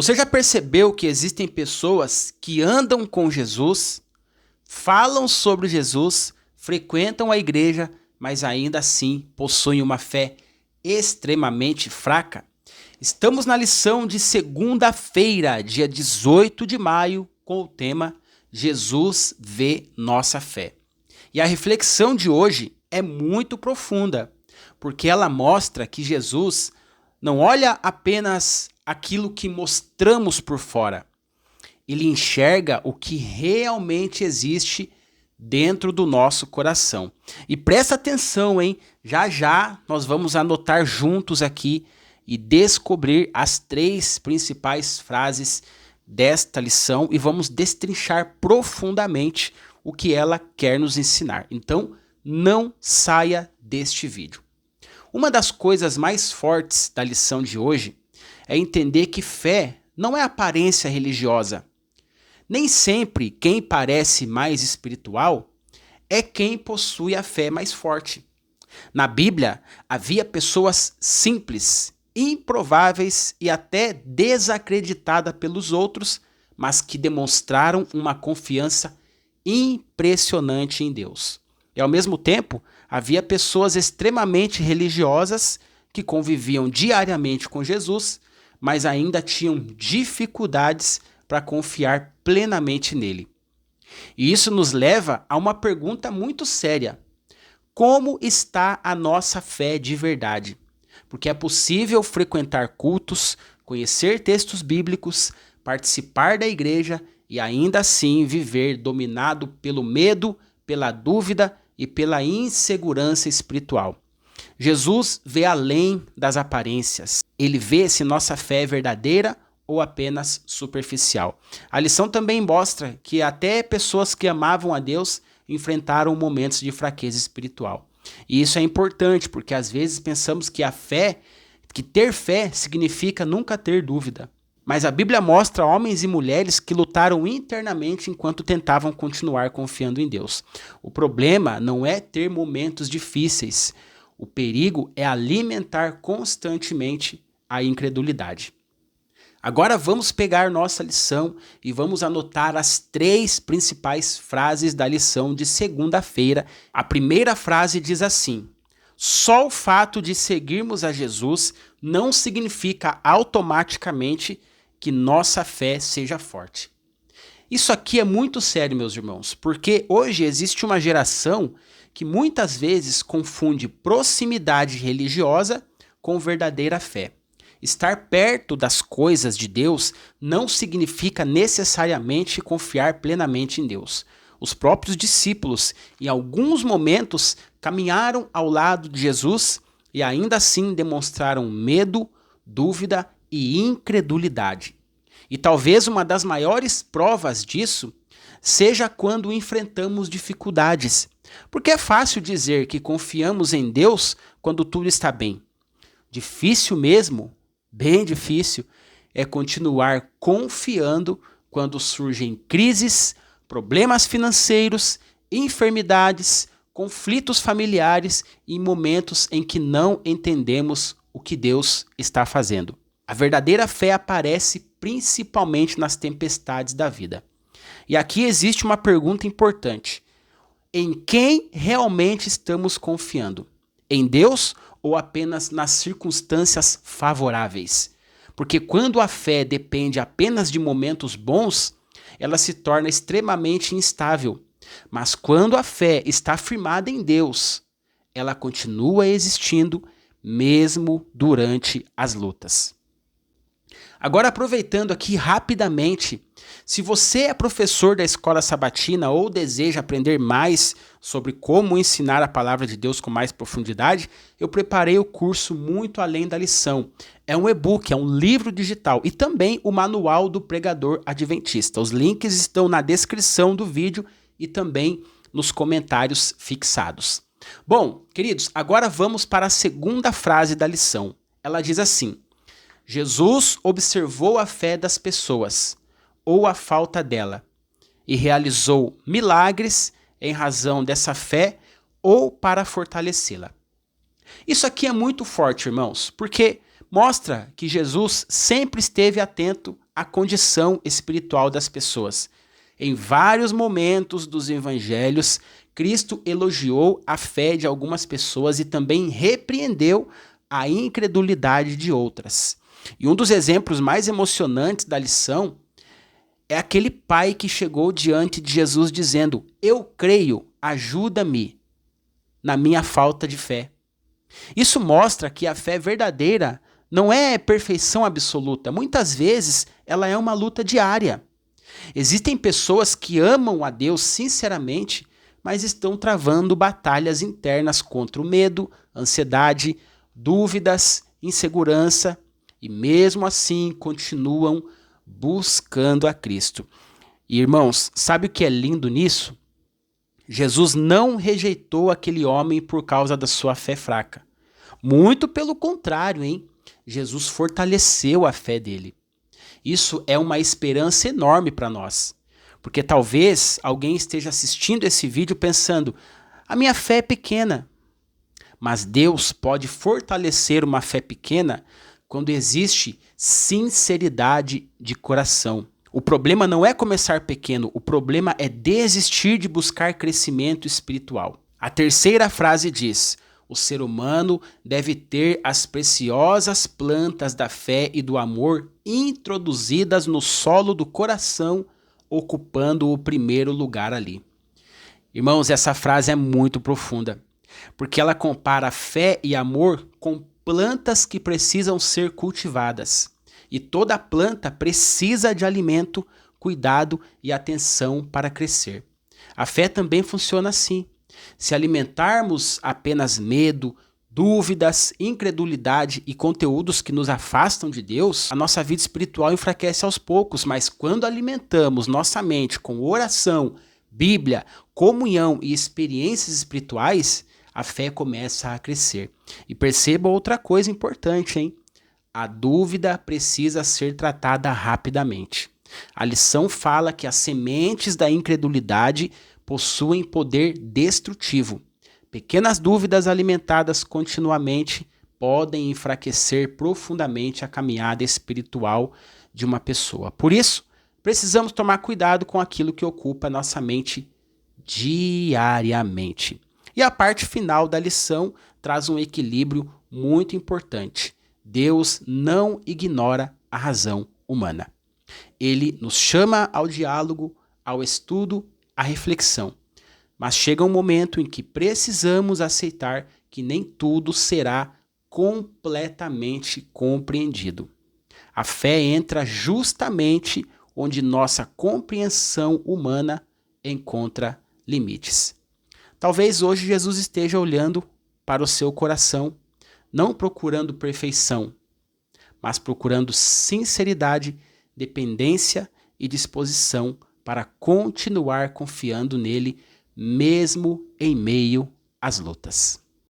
Você já percebeu que existem pessoas que andam com Jesus, falam sobre Jesus, frequentam a igreja, mas ainda assim possuem uma fé extremamente fraca? Estamos na lição de segunda-feira, dia 18 de maio, com o tema Jesus vê nossa fé. E a reflexão de hoje é muito profunda, porque ela mostra que Jesus não olha apenas aquilo que mostramos por fora. Ele enxerga o que realmente existe dentro do nosso coração. E presta atenção, hein? Já já nós vamos anotar juntos aqui e descobrir as 3 principais frases desta lição e vamos destrinchar profundamente o que ela quer nos ensinar. Então, não saia deste vídeo. Uma das coisas mais fortes da lição de hoje é entender que fé não é aparência religiosa. Nem sempre quem parece mais espiritual é quem possui a fé mais forte. Na Bíblia, havia pessoas simples, improváveis e até desacreditadas pelos outros, mas que demonstraram uma confiança impressionante em Deus. E ao mesmo tempo, havia pessoas extremamente religiosas que conviviam diariamente com Jesus, mas ainda tinham dificuldades para confiar plenamente nele. E isso nos leva a uma pergunta muito séria: como está a nossa fé de verdade? Porque é possível frequentar cultos, conhecer textos bíblicos, participar da igreja e ainda assim viver dominado pelo medo, pela dúvida e pela insegurança espiritual. Jesus vê além das aparências. Ele vê se nossa fé é verdadeira ou apenas superficial. A lição também mostra que até pessoas que amavam a Deus enfrentaram momentos de fraqueza espiritual. E isso é importante porque às vezes pensamos que ter fé significa nunca ter dúvida. Mas a Bíblia mostra homens e mulheres que lutaram internamente enquanto tentavam continuar confiando em Deus. O problema não é ter momentos difíceis. O perigo é alimentar constantemente a incredulidade. Agora vamos pegar nossa lição e vamos anotar as 3 principais frases da lição de segunda-feira. A primeira frase diz assim: só o fato de seguirmos a Jesus não significa automaticamente que nossa fé seja forte. Isso aqui é muito sério, meus irmãos, porque hoje existe uma geração que muitas vezes confunde proximidade religiosa com verdadeira fé. Estar perto das coisas de Deus não significa necessariamente confiar plenamente em Deus. Os próprios discípulos, em alguns momentos, caminharam ao lado de Jesus e ainda assim demonstraram medo, dúvida e incredulidade. E talvez uma das maiores provas disso seja quando enfrentamos dificuldades. Porque é fácil dizer que confiamos em Deus quando tudo está bem. Difícil mesmo, bem difícil, é continuar confiando quando surgem crises, problemas financeiros, enfermidades, conflitos familiares e momentos em que não entendemos o que Deus está fazendo. A verdadeira fé aparece principalmente nas tempestades da vida. E aqui existe uma pergunta importante: em quem realmente estamos confiando? Em Deus ou apenas nas circunstâncias favoráveis? Porque quando a fé depende apenas de momentos bons, ela se torna extremamente instável. Mas quando a fé está firmada em Deus, ela continua existindo mesmo durante as lutas. Agora, aproveitando aqui rapidamente, se você é professor da escola sabatina ou deseja aprender mais sobre como ensinar a palavra de Deus com mais profundidade, eu preparei o curso Muito Além da Lição. É um e-book, é um livro digital e também o Manual do Pregador Adventista. Os links estão na descrição do vídeo e também nos comentários fixados. Bom, queridos, agora vamos para a segunda frase da lição. Ela diz assim: Jesus observou a fé das pessoas, ou a falta dela, e realizou milagres em razão dessa fé ou para fortalecê-la. Isso aqui é muito forte, irmãos, porque mostra que Jesus sempre esteve atento à condição espiritual das pessoas. Em vários momentos dos evangelhos, Cristo elogiou a fé de algumas pessoas e também repreendeu a incredulidade de outras. E um dos exemplos mais emocionantes da lição é aquele pai que chegou diante de Jesus dizendo: "Eu creio, ajuda-me na minha falta de fé". Isso mostra que a fé verdadeira não é perfeição absoluta. Muitas vezes ela é uma luta diária. Existem pessoas que amam a Deus sinceramente, mas estão travando batalhas internas contra o medo, ansiedade, dúvidas, insegurança e mesmo assim continuam buscando a Cristo. E, irmãos, sabe o que é lindo nisso? Jesus não rejeitou aquele homem por causa da sua fé fraca. Muito pelo contrário, hein? Jesus fortaleceu a fé dele. Isso é uma esperança enorme para nós. Porque talvez alguém esteja assistindo esse vídeo pensando: a minha fé é pequena. Mas Deus pode fortalecer uma fé pequena quando existe sinceridade de coração. O problema não é começar pequeno, o problema é desistir de buscar crescimento espiritual. A terceira frase diz: o ser humano deve ter as preciosas plantas da fé e do amor introduzidas no solo do coração, ocupando o primeiro lugar ali. Irmãos, essa frase é muito profunda, porque ela compara fé e amor com plantas que precisam ser cultivadas. E toda planta precisa de alimento, cuidado e atenção para crescer. A fé também funciona assim. Se alimentarmos apenas medo, dúvidas, incredulidade e conteúdos que nos afastam de Deus, a nossa vida espiritual enfraquece aos poucos, mas quando alimentamos nossa mente com oração, Bíblia, comunhão e experiências espirituais, a fé começa a crescer. E perceba outra coisa importante, hein? A dúvida precisa ser tratada rapidamente. A lição fala que as sementes da incredulidade possuem poder destrutivo. Pequenas dúvidas alimentadas continuamente podem enfraquecer profundamente a caminhada espiritual de uma pessoa. Por isso, precisamos tomar cuidado com aquilo que ocupa nossa mente diariamente. E a parte final da lição traz um equilíbrio muito importante. Deus não ignora a razão humana. Ele nos chama ao diálogo, ao estudo, à reflexão. Mas chega um momento em que precisamos aceitar que nem tudo será completamente compreendido. A fé entra justamente onde nossa compreensão humana encontra limites. Talvez hoje Jesus esteja olhando para o seu coração, não procurando perfeição, mas procurando sinceridade, dependência e disposição para continuar confiando nele, mesmo em meio às lutas.